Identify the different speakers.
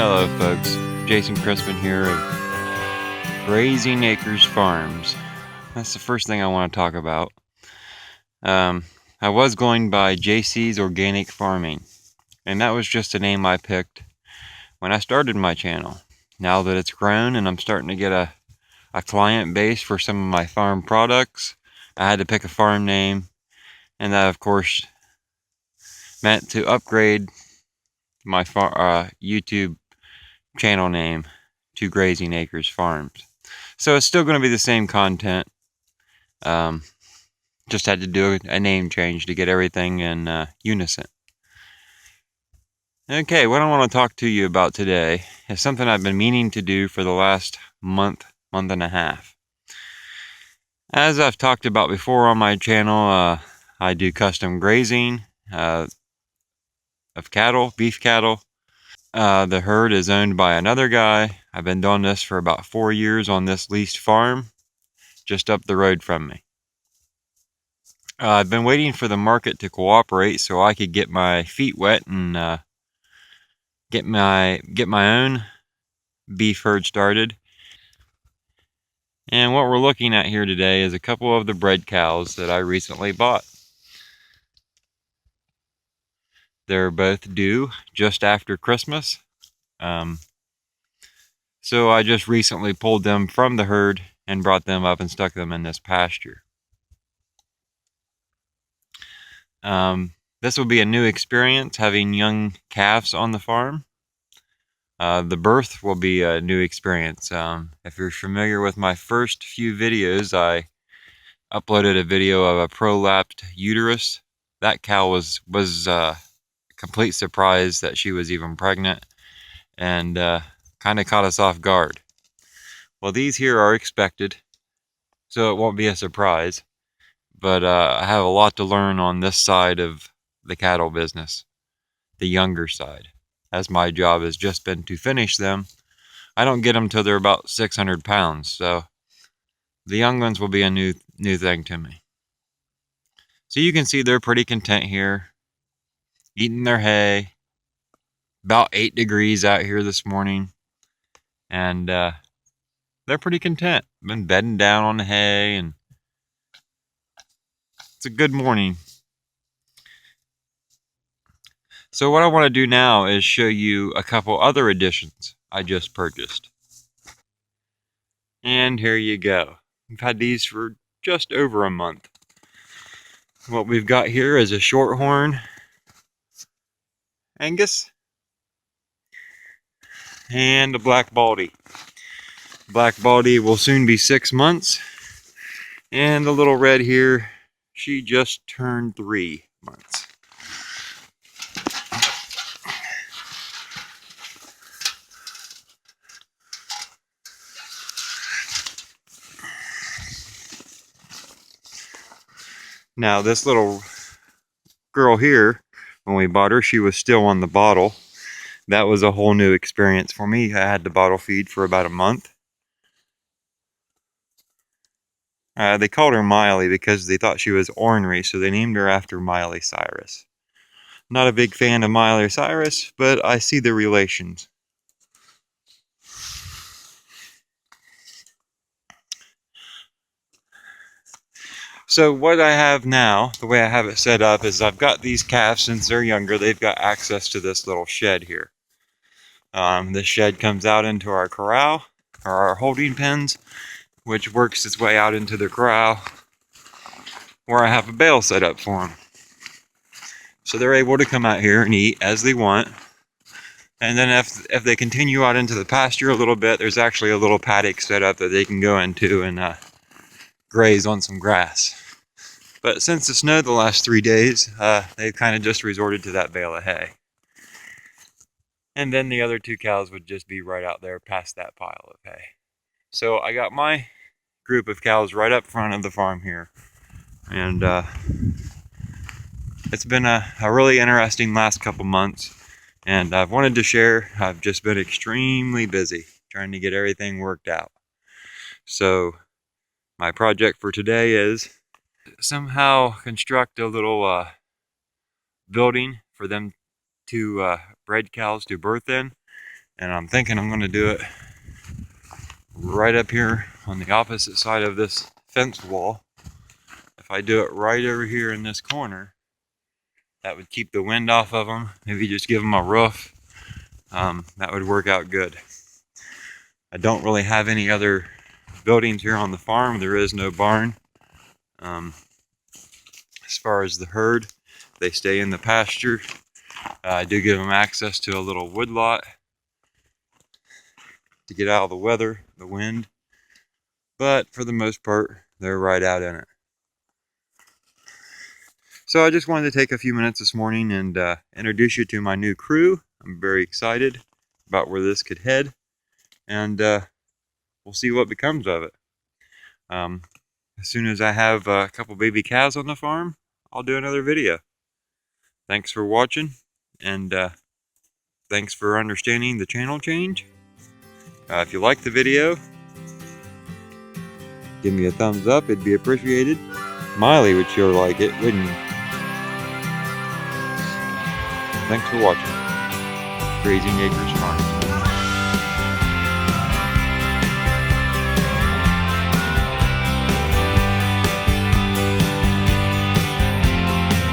Speaker 1: Hello folks, Jason Crispin here of Grazing Acres Farms. That's the first thing I want to talk about. I was going by JC's Organic Farming, and that was just a name I picked when I started my channel. Now that it's grown and I'm starting to get a client base for some of my farm products, I had to pick a farm name, and that of course meant to upgrade my YouTube channel name to Grazing Acres Farms. So it's still going to be the same content. Just had to do a name change to get everything in unison. Okay, what I want to talk to you about today is something I've been meaning to do for the last month and a half. As I've talked about before on my channel, I do custom grazing of cattle, beef cattle. The herd is owned by another guy. I've been doing this for about 4 years on this leased farm just up the road from me. I've been waiting for the market to cooperate so I could get my feet wet and get my own beef herd started. And what we're looking at here today is a couple of the bred cows that I recently bought. They're both due just after Christmas. So I just recently pulled them from the herd and brought them up and stuck them in this pasture. This will be a new experience having young calves on the farm. The birth will be a new experience. If you're familiar with my first few videos, I uploaded a video of a prolapsed uterus. That cow was a complete surprise that she was even pregnant, and kind of caught us off guard. Well, these here are expected, so it won't be a surprise. But I have a lot to learn on this side of the cattle business, the younger side, as my job has just been to finish them. I don't get them till they're about 600 pounds, so the young ones will be a new thing to me. So you can see they're pretty content here, eating their hay. About 8 degrees out here this morning, and they're pretty content. Been bedding down on the hay, and it's a good morning. So what I want to do now is show you a couple other additions I just purchased. And here you go. We've had these for just over a month. What we've got here is a shorthorn Angus and a black baldy. Black baldy will soon be 6 months, and the little red here, she just turned 3 months. Now this little girl here, when we bought her, she was still on the bottle. That was a whole new experience for me. I had the bottle feed for about a month. They called her Miley because they thought she was ornery, so they named her after Miley Cyrus. Not a big fan of Miley Cyrus, but I see the relations. So what I have now, the way I have it set up, is I've got these calves, since they're younger, they've got access to this little shed here. This shed comes out into our corral, or our holding pens, which works its way out into the corral, where I have a bale set up for them. So they're able to come out here and eat as they want. And then if they continue out into the pasture a little bit, there's actually a little paddock set up that they can go into and graze on some grass. But since it snowed the last 3 days, they've kind of just resorted to that bale of hay. And then the other 2 cows would just be right out there past that pile of hay. So I got my group of cows right up front of the farm here. And it's been a really interesting last couple months. And I've wanted to share. I've just been extremely busy trying to get everything worked out. So my project for today is somehow construct a little building for them to bred cows to birth in, And I'm thinking I'm going to do it right up here on the opposite side of this fence wall. If I do it right over here in this corner, that would keep the wind off of them. Maybe just give them a roof. That would work out good. I don't really have any other buildings here on the farm. There is no barn. As far as the herd, they stay in the pasture. I do give them access to a little wood lot to get out of the weather, the wind. But for the most part, they're right out in it. So I just wanted to take a few minutes this morning and introduce you to my new crew. I'm very excited about where this could head, and we'll see what becomes of it. As soon as I have a couple baby calves on the farm, I'll do another video. Thanks for watching, and thanks for understanding the channel change. If you like the video, give me a thumbs up, it'd be appreciated. Miley would sure like it, wouldn't you? Thanks for watching. Grazing Acres Farm.